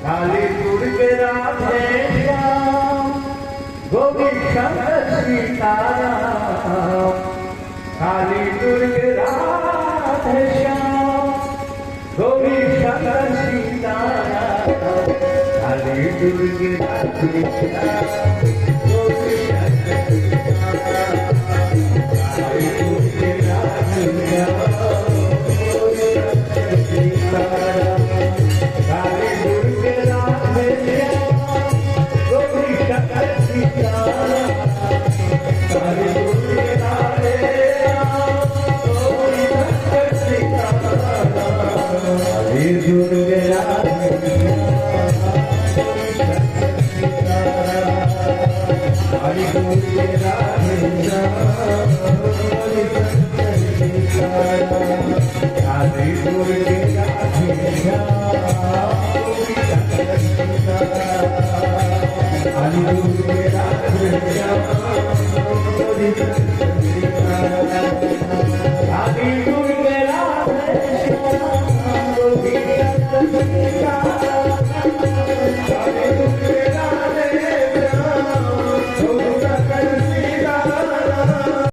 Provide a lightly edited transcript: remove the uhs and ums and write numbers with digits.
Kali Durge Radhe Shyam Gopi Shankar Sitaram. Kali Durge Radhe Shyam Gopi Shankar Sitaram. Kali Durge Radhe Shyam Gopi Shankar Sitaram. Kali Durge Radhe Shyam Gopi Shankar Sitaram. Kali Durge Radhe Shyam Gopi Shankar Sitaram. Kali Durge Radhe Shyam Gopi Shankar Sitaram. Kali Durge Radhe Kali Durge Radhe Shyam Gopi Shankar Sitaram. Kali Durge Radhe Shyam Gopi Shankar Sitaram. Kali Durge